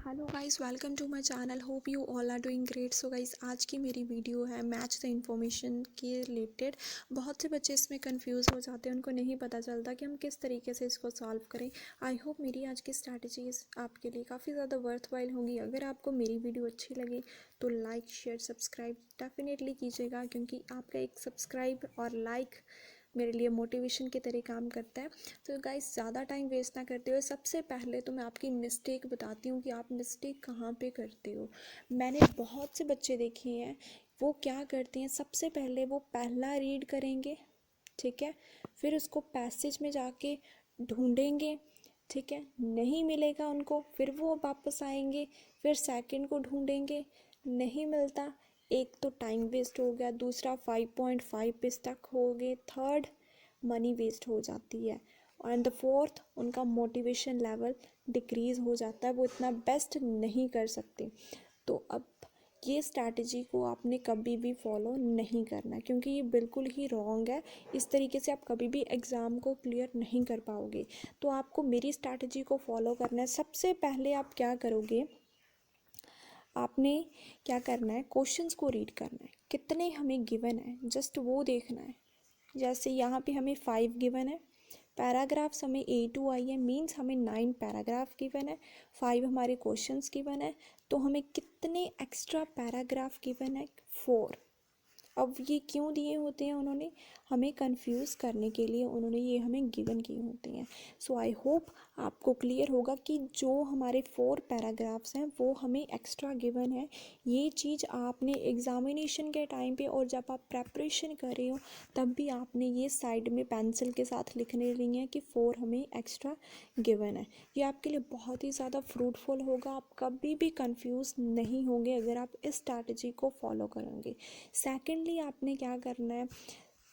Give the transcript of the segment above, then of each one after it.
Hello guys, welcome to my channel. Hope you all are doing great. So guys, आज की मेरी video है match the information के related. बहुत से बच्चे इसमें कंफ्यूज हो जाते हैं, उनको नहीं पता चलता कि हम किस तरीके से इसको सॉल्व करें। आई होप मेरी आज की स्ट्रैटेजी आपके लिए काफ़ी ज़्यादा वर्थवाइल होगी। अगर आपको मेरी वीडियो अच्छी लगे तो लाइक शेयर सब्सक्राइब डेफिनेटली कीजिएगा, क्योंकि आपका एक सब्सक्राइब और लाइक मेरे लिए मोटिवेशन की तरह काम करता है। तो गाइस, ज़्यादा टाइम वेस्ट ना करते हुए सबसे पहले तो मैं आपकी मिस्टेक बताती हूँ कि आप मिस्टेक कहाँ पे करते हो। मैंने बहुत से बच्चे देखे हैं, वो क्या करते हैं, सबसे पहले वो पहला रीड करेंगे, ठीक है, फिर उसको पैसेज में जाके ढूंढेंगे, ठीक है, नहीं मिलेगा उनको, फिर वो वापस आएंगे, फिर सेकंड को ढूंढेंगे, नहीं मिलता, एक तो टाइम वेस्ट हो गया, दूसरा 5.5 पे स्टक हो गए, थर्ड मनी वेस्ट हो जाती है, एंड द फोर्थ उनका मोटिवेशन लेवल डिक्रीज़ हो जाता है, वो इतना बेस्ट नहीं कर सकते। तो अब ये स्ट्रैटेजी को आपने कभी भी फॉलो नहीं करना, क्योंकि ये बिल्कुल ही रॉन्ग है। इस तरीके से आप कभी भी एग्ज़ाम को क्लियर नहीं कर पाओगे। तो आपको मेरी स्ट्रैटेजी को फॉलो करना है। सबसे पहले आप क्या करोगे, आपने क्या करना है, क्वेश्चंस को रीड करना है, कितने हमें गिवन है जस्ट वो देखना है। जैसे यहाँ पे हमें 5 गिवन है, पैराग्राफ्स हमें A2 आई है, मीन्स हमें 9 पैराग्राफ गिवन है, 5 हमारे क्वेश्चंस गिवन है, तो हमें कितने एक्स्ट्रा पैराग्राफ गिवन है, 4। अब ये क्यों दिए होते हैं उन्होंने, हमें कंफ्यूज करने के लिए उन्होंने ये हमें गिवन किए होते हैं। सो आई होप आपको क्लियर होगा कि जो हमारे 4 पैराग्राफ्स हैं वो हमें एक्स्ट्रा गिवन है। ये चीज़ आपने एग्ज़ामिनेशन के टाइम पे और जब आप प्रेपरेशन कर रहे हो तब भी आपने ये साइड में पेंसिल के साथ लिखने रही हैं कि 4 हमें एक्स्ट्रा गिवन है। ये आपके लिए बहुत ही ज़्यादा फ्रूटफुल होगा। आप कभी भी कंफ्यूज नहीं होंगे अगर आप इस स्ट्रैटेजी को फॉलो करेंगे। सेकेंडली आपने क्या करना है,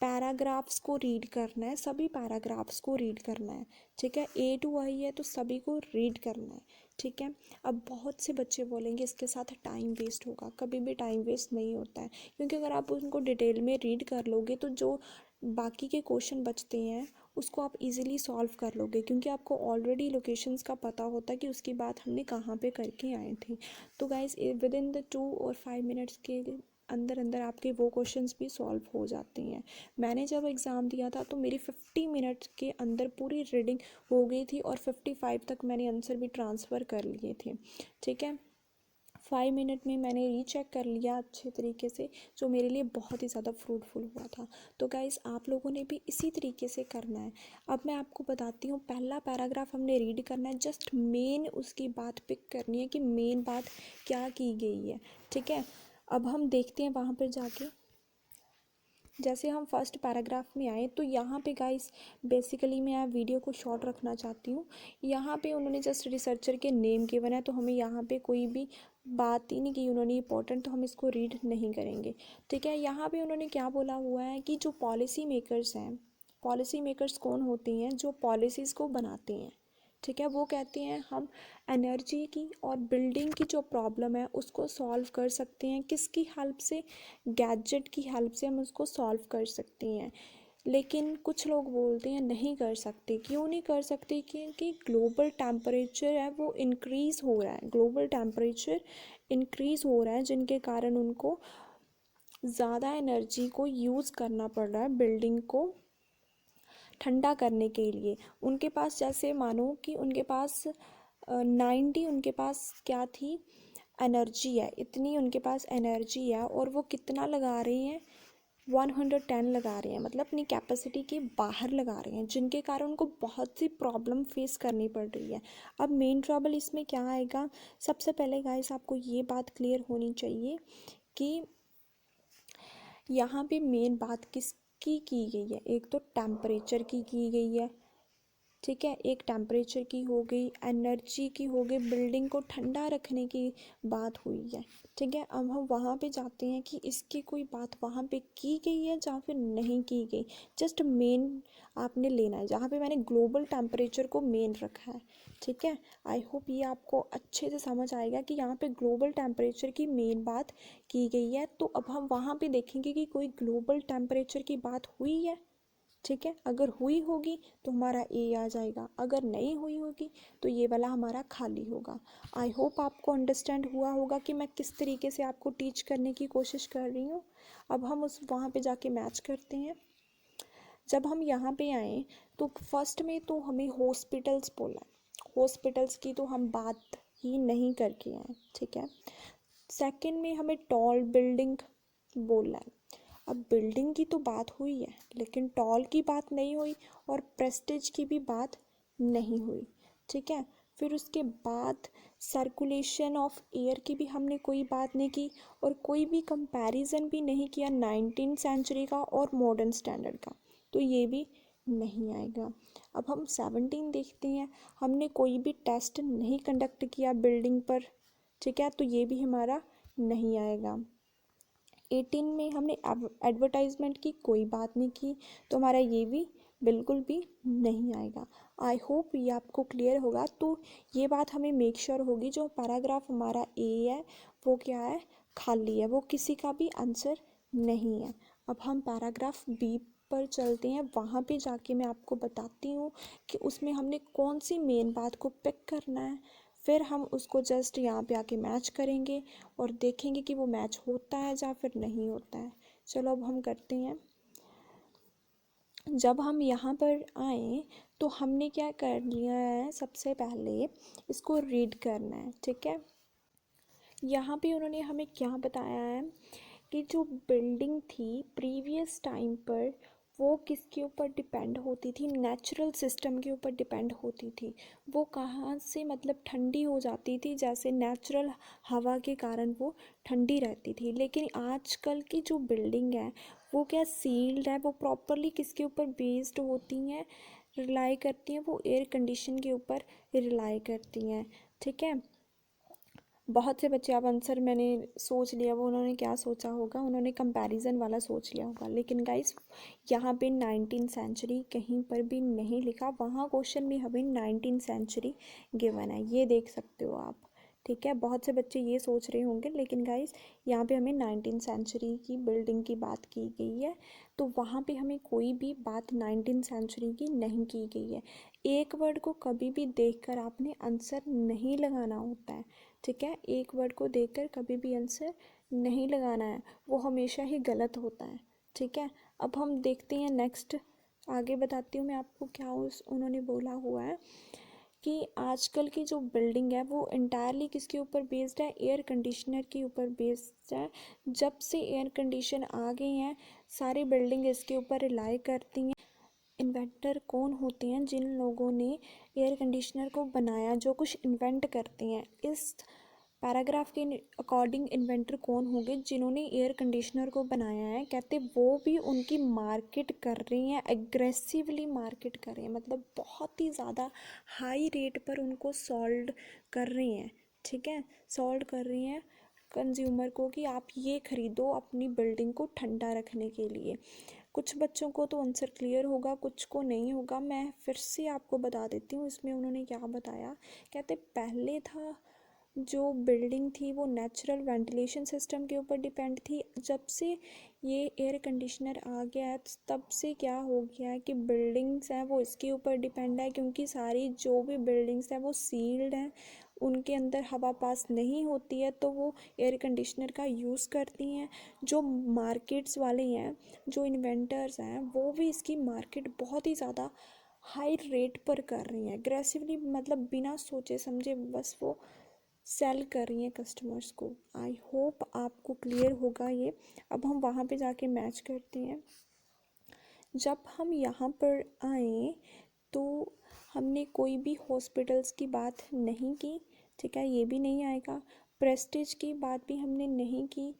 पैराग्राफ्स को रीड करना है, सभी पैराग्राफ्स को रीड करना है, ठीक है। A2 आई है तो सभी को रीड करना है, ठीक है। अब बहुत से बच्चे बोलेंगे इसके साथ टाइम वेस्ट होगा, कभी भी टाइम वेस्ट नहीं होता है, क्योंकि अगर आप उनको डिटेल में रीड कर लोगे तो जो बाकी के क्वेश्चन बचते हैं उसको आप इजीली सॉल्व कर लोगे, क्योंकि आपको ऑलरेडी लोकेशंस का पता होता है कि उसकी बात हमने कहाँ पे करके आए थे। तो गाइस, विद इन द 2 और 5 मिनट्स के अंदर अंदर आपके वो क्वेश्चंस भी सॉल्व हो जाते हैं। मैंने जब एग्ज़ाम दिया था तो मेरी 50 मिनट के अंदर पूरी रीडिंग हो गई थी और 55 तक मैंने आंसर भी ट्रांसफ़र कर लिए थे, ठीक है। 5 मिनट में मैंने रीचेक कर लिया अच्छे तरीके से, जो मेरे लिए बहुत ही ज़्यादा फ्रूटफुल हुआ था। तो गाइज़, आप लोगों ने भी इसी तरीके से करना है। अब मैं आपको बताती हूँ, पहला पैराग्राफ हमने रीड करना है, जस्ट मेन उसकी बात पिक करनी है कि मेन बात क्या की गई है, ठीक है। अब हम देखते हैं वहाँ पर जाके, जैसे हम फर्स्ट पैराग्राफ में आए तो यहाँ पे गाइस बेसिकली मैं वीडियो को शॉर्ट रखना चाहती हूँ। यहाँ पे उन्होंने जस्ट रिसर्चर के नेम गिवन है, तो हमें यहाँ पे कोई भी बात ही नहीं की उन्होंने इंपॉर्टेंट, तो हम इसको रीड नहीं करेंगे, ठीक है। यहाँ पे उन्होंने क्या बोला हुआ है कि जो पॉलिसी मेकर्स हैं, पॉलिसी मेकर्स कौन होते हैं, जो पॉलिसीज़ को बनाते हैं, ठीक है। वो कहते हैं हम एनर्जी की और बिल्डिंग की जो प्रॉब्लम है उसको सॉल्व कर सकते हैं, किसकी हेल्प से, गैजेट की हेल्प से हम उसको सॉल्व कर सकते हैं। लेकिन कुछ लोग बोलते हैं नहीं कर सकते। क्यों नहीं कर सकते, क्योंकि ग्लोबल टेम्परेचर है वो इंक्रीज़ हो रहा है, ग्लोबल टेम्परेचर इंक्रीज़ हो रहा है, जिनके कारण उनको ज़्यादा एनर्जी को यूज़ करना पड़ रहा है बिल्डिंग को ठंडा करने के लिए। उनके पास जैसे मानो कि उनके पास 90 उनके पास क्या थी, एनर्जी है, इतनी उनके पास एनर्जी है, और वो कितना लगा रहे हैं, 110 लगा रहे हैं, मतलब अपनी कैपेसिटी के बाहर लगा रहे हैं, जिनके कारण उनको बहुत सी प्रॉब्लम फेस करनी पड़ रही है। अब मेन ट्रबल इसमें क्या आएगा, सबसे पहले गाइस आपको ये बात क्लियर होनी चाहिए कि यहाँ पे मेन बात किसकी की गई है, एक तो टेम्परेचर की गई है, ठीक है, एक टेम्परेचर की हो गई, एनर्जी की हो गई, बिल्डिंग को ठंडा रखने की बात हुई है, ठीक है। अब हम वहाँ पे जाते हैं कि इसकी कोई बात वहाँ पे की गई है या फिर नहीं की गई। जस्ट मेन आपने लेना है, जहाँ पे मैंने ग्लोबल टेम्परेचर को मेन रखा है, ठीक है। आई होप ये आपको अच्छे से समझ आएगा कि यहाँ पे ग्लोबल टेम्परेचर की मेन बात की गई है। तो अब हम वहाँ पे देखेंगे कि कोई ग्लोबल टेम्परेचर की बात हुई है, ठीक है, अगर हुई होगी तो हमारा ए आ जाएगा, अगर नहीं हुई होगी तो ये वाला हमारा खाली होगा। आई होप आपको अंडरस्टैंड हुआ होगा कि मैं किस तरीके से आपको टीच करने की कोशिश कर रही हूँ। अब हम उस वहाँ पे जाके मैच करते हैं। जब हम यहाँ पे आए तो फर्स्ट में तो हमें हॉस्पिटल्स बोला, हॉस्पिटल्स की तो हम बात ही नहीं करके आए, ठीक है। सेकंड में हमें टॉल बिल्डिंग बोलना है। अब बिल्डिंग की तो बात हुई है लेकिन टॉल की बात नहीं हुई और प्रेस्टीज की भी बात नहीं हुई, ठीक है। फिर उसके बाद सर्कुलेशन ऑफ एयर की भी हमने कोई बात नहीं की और कोई भी कंपैरिजन भी नहीं किया 19th सेंचुरी का और मॉडर्न स्टैंडर्ड का, तो ये भी नहीं आएगा। अब हम 17 देखते हैं, हमने कोई भी टेस्ट नहीं कंडक्ट किया बिल्डिंग पर, ठीक है, तो ये भी हमारा नहीं आएगा। 18 में हमने एडवर्टाइजमेंट की कोई बात नहीं की, तो हमारा ये भी बिल्कुल भी नहीं आएगा। आई होप ये आपको क्लियर होगा। तो ये बात हमें मेक श्योर होगी जो पैराग्राफ हमारा ए है वो क्या है, खाली है, वो किसी का भी आंसर नहीं है। अब हम पैराग्राफ बी पर चलते हैं, वहाँ पे जाके मैं आपको बताती हूँ कि उसमें हमने कौन सी मेन बात को पिक करना है। फिर हम उसको जस्ट यहाँ पे आके मैच करेंगे और देखेंगे कि वो मैच होता है या फिर नहीं होता है। चलो अब हम करते हैं। जब हम यहाँ पर आए तो हमने क्या कर लिया है, सबसे पहले इसको रीड करना है, ठीक है। यहाँ पे उन्होंने हमें क्या बताया है कि जो बिल्डिंग थी प्रीवियस टाइम पर वो किसके ऊपर डिपेंड होती थी, नेचुरल सिस्टम के ऊपर डिपेंड होती थी। वो कहाँ से मतलब ठंडी हो जाती थी, जैसे नेचुरल हवा के कारण वो ठंडी रहती थी। लेकिन आजकल की जो बिल्डिंग है वो क्या सील्ड है, वो प्रॉपरली किसके ऊपर बेस्ड होती हैं, रिलाई करती हैं, वो एयर कंडीशन के ऊपर रिलाई करती हैं, ठीक है। बहुत से बच्चे, अब आंसर मैंने सोच लिया, वो उन्होंने क्या सोचा होगा, उन्होंने कंपैरिजन वाला सोच लिया होगा। लेकिन गाइस यहाँ पे 19th सेंचुरी कहीं पर भी नहीं लिखा, वहाँ क्वेश्चन में हमें 19th सेंचुरी गिवन है, ये देख सकते हो आप, ठीक है। बहुत से बच्चे ये सोच रहे होंगे लेकिन गाइस यहाँ पे हमें 19th सेंचुरी की बिल्डिंग की बात की गई है, तो वहाँ पे हमें कोई भी बात 19th सेंचुरी की नहीं की गई है। एक वर्ड को कभी भी देखकर आपने आंसर नहीं लगाना होता है, ठीक है। एक वर्ड को देखकर कभी भी आंसर नहीं लगाना है, वो हमेशा ही गलत होता है, ठीक है। अब हम देखते हैं नेक्स्ट, आगे बताती हूँ मैं आपको क्या उन्होंने बोला हुआ है कि आजकल की जो बिल्डिंग है वो इंटायरली किसके ऊपर बेस्ड है, एयर कंडीशनर के ऊपर बेस्ड है। जब से एयर कंडीशन आ गए हैं सारी बिल्डिंग इसके ऊपर रिलाई करती हैं। इन्वेंटर कौन होते हैं, जिन लोगों ने एयर कंडीशनर को बनाया, जो कुछ इन्वेंट करते हैं। इस पैराग्राफ के अकॉर्डिंग इन्वेंटर कौन होंगे, जिन्होंने एयर कंडीशनर को बनाया है, कहते वो भी उनकी मार्केट कर रही हैं, एग्रेसिवली मार्केट कर रहे हैं, मतलब बहुत ही ज़्यादा हाई रेट पर उनको सोल्ड कर रही हैं, ठीक है, सोल्ड कर रही हैं कंज्यूमर को कि आप ये ख़रीदो अपनी बिल्डिंग को ठंडा रखने के लिए। कुछ बच्चों को तो आंसर क्लियर होगा, कुछ को नहीं होगा, मैं फिर से आपको बता देती हूँ इसमें उन्होंने क्या बताया। कहते पहले था जो बिल्डिंग थी वो नेचुरल वेंटिलेशन सिस्टम के ऊपर डिपेंड थी, जब से ये एयर कंडीशनर आ गया है तब से क्या हो गया है कि बिल्डिंग्स हैं वो इसके ऊपर डिपेंड है, क्योंकि सारी जो भी बिल्डिंग्स हैं वो सील्ड हैं, उनके अंदर हवा पास नहीं होती है, तो वो एयर कंडीशनर का यूज़ करती हैं। जो मार्केट्स वाले हैं, जो इन्वेंटर्स हैं, वो भी इसकी मार्केट बहुत ही ज़्यादा हाई रेट पर कर रही हैं, एग्रेसिवली, मतलब बिना सोचे समझे बस वो सेल कर रही हैं कस्टमर्स को। आई होप आपको क्लियर होगा ये। अब हम वहाँ पे जाके मैच करते हैं। जब हम यहाँ पर आए तो हमने कोई भी हॉस्पिटल्स की बात नहीं की, ठीक है, ये भी नहीं आएगा। प्रेस्टीज की बात भी हमने नहीं की।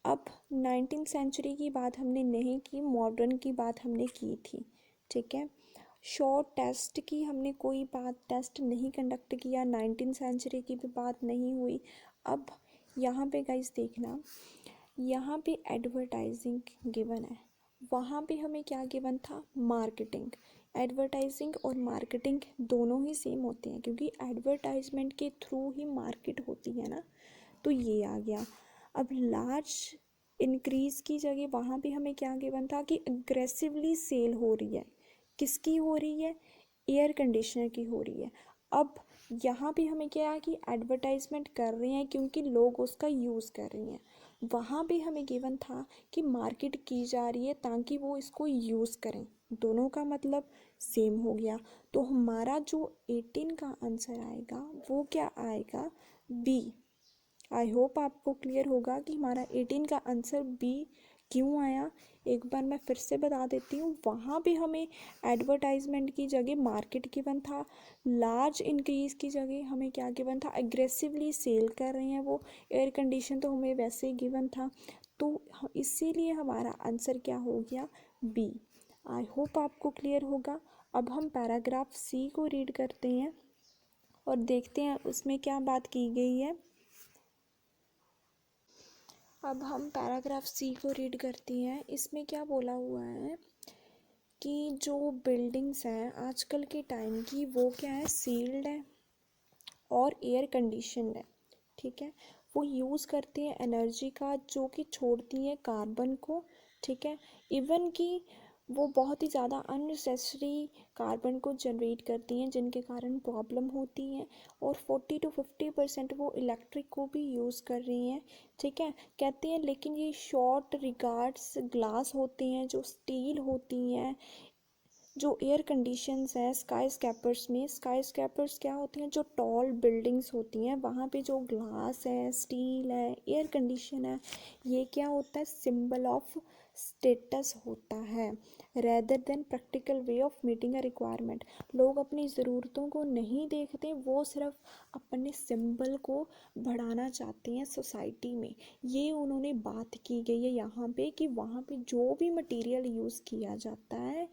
अब 19th सेंचुरी की बात हमने नहीं की, मॉडर्न की बात हमने की थी, ठीक है। शॉर्ट टेस्ट की हमने कोई बात, टेस्ट नहीं कंडक्ट किया, 19th सेंचुरी की भी बात नहीं हुई। अब यहाँ पे गाइस देखना, यहाँ पे एडवर्टाइजिंग गिवन है, वहाँ पे हमें क्या गिवन था, मार्केटिंग। एडवर्टाइजिंग और मार्केटिंग दोनों ही सेम होते हैं, क्योंकि एडवर्टाइजमेंट के थ्रू ही मार्केट होती है ना, तो ये आ गया। अब लार्ज इंक्रीज़ की जगह वहाँ पे हमें क्या गिवन था कि अग्रेसिवली सेल हो रही है। किसकी हो रही है? एयर कंडीशनर की हो रही है। अब यहाँ पे हमें क्या है कि एडवर्टाइजमेंट कर रहे हैं क्योंकि लोग उसका यूज़ कर रहे हैं। वहाँ पे हमें गिवन था कि मार्केट की जा रही है ताकि वो इसको यूज़ करें। दोनों का मतलब सेम हो गया। तो हमारा जो 18 का आंसर आएगा वो क्या आएगा? बी। आई होप आपको क्लियर होगा कि हमारा 18 का आंसर बी क्यों आया। एक बार मैं फिर से बता देती हूँ, वहाँ पे हमें एडवर्टाइजमेंट की जगह मार्केट गिवन था, लार्ज इंक्रीज की जगह हमें क्या गिवन था? एग्रेसिवली सेल कर रहे हैं वो। एयर कंडीशन तो हमें वैसे ही गिवन था, तो इसीलिए हमारा आंसर क्या हो गया? बी। आई होप आपको क्लियर होगा। अब हम पैराग्राफ सी को रीड करते हैं और देखते हैं उसमें क्या बात की गई है। अब हम पैराग्राफ सी को रीड करती हैं। इसमें क्या बोला हुआ है कि जो बिल्डिंग्स हैं आजकल के टाइम की वो क्या है? सील्ड है और एयर कंडीशनड है। ठीक है, वो यूज़ करते हैं एनर्जी का जो कि छोड़ती है कार्बन को। ठीक है, इवन कि वो बहुत ही ज़्यादा अननेसेसरी कार्बन को जनरेट करती हैं जिनके कारण प्रॉब्लम होती है। और 40 to 50% वो इलेक्ट्रिक को भी यूज़ कर रही हैं। ठीक है, कहते हैं लेकिन ये शॉर्ट रिगार्ड्स ग्लास होते हैं, जो स्टील होती हैं, जो एयर कंडीशंस हैं स्काई स्कैपर्स में। स्काई स्कैपर्स क्या होती हैं? जो टॉल बिल्डिंग्स होती हैं वहाँ पे जो ग्लास है, स्टील है, एयर कंडीशन है, ये क्या होता है? सिंबल ऑफ स्टेटस होता है, rather than practical way of meeting a requirement. लोग अपनी ज़रूरतों को नहीं देखते, वो सिर्फ अपने सिंबल को बढ़ाना चाहते हैं सोसाइटी में। ये उन्होंने बात की गई है यहाँ पे कि वहाँ पे जो भी मटेरियल यूज़ किया जाता है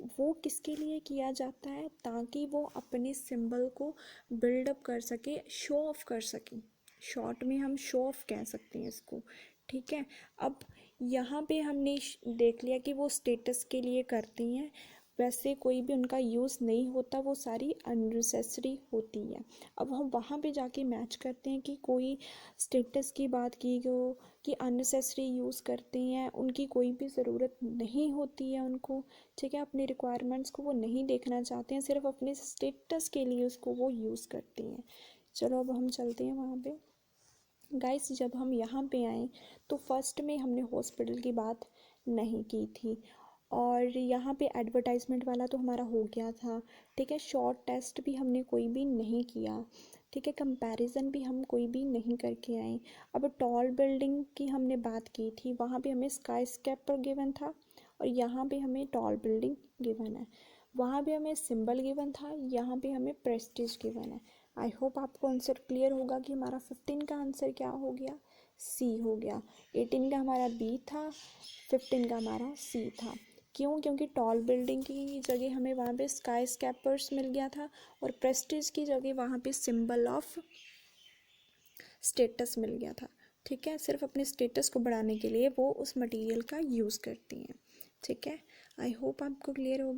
वो किसके लिए किया जाता है? ताकि वो अपने सिंबल को बिल्डअप कर सके, शो ऑफ कर सकें। शॉर्ट में हम शो ऑफ कह सकते हैं इसको। ठीक है, अब यहाँ पे हमने देख लिया कि वो स्टेटस के लिए करती हैं, वैसे कोई भी उनका यूज़ नहीं होता, वो सारी अननेसेसरी होती है। अब हम वहाँ पे जाके मैच करते हैं कि कोई स्टेटस की बात की हो कि अननेसेसरी यूज़ करते हैं, उनकी कोई भी ज़रूरत नहीं होती है उनको। ठीक है, अपनी रिक्वायरमेंट्स को वो नहीं देखना चाहते हैं, सिर्फ अपने स्टेटस के लिए उसको वो यूज़ करती हैं। चलो अब हम चलते हैं वहाँ पे। गाइस, जब हम यहाँ पे आए तो फर्स्ट में हमने हॉस्पिटल की बात नहीं की थी और यहाँ पे एडवर्टाइजमेंट वाला तो हमारा हो गया था। ठीक है, शॉर्ट टेस्ट भी हमने कोई भी नहीं किया। ठीक है, कंपैरिजन भी हम कोई भी नहीं करके आए। अब टॉल बिल्डिंग की हमने बात की थी, वहाँ पे हमें स्काई स्केपर गिवन था और यहाँ पे हमें टॉल बिल्डिंग गिवन है। वहाँ पे हमें सिंबल गिवन था, यहाँ पे हमें प्रेस्टीज गिवन है। आई होप आपको आंसर क्लियर होगा कि हमारा 15 का आंसर क्या हो गया? सी हो गया। 18 का हमारा बी था, 15 का हमारा सी था। क्यों? क्योंकि टॉल बिल्डिंग की जगह हमें वहाँ पे स्काई स्कैपर्स मिल गया था और प्रेस्टीज की जगह वहाँ पे सिंबल ऑफ स्टेटस मिल गया था। ठीक है, सिर्फ अपने स्टेटस को बढ़ाने के लिए वो उस मटेरियल का यूज़ करती हैं। ठीक है, आई होप आपको क्लियर होगा।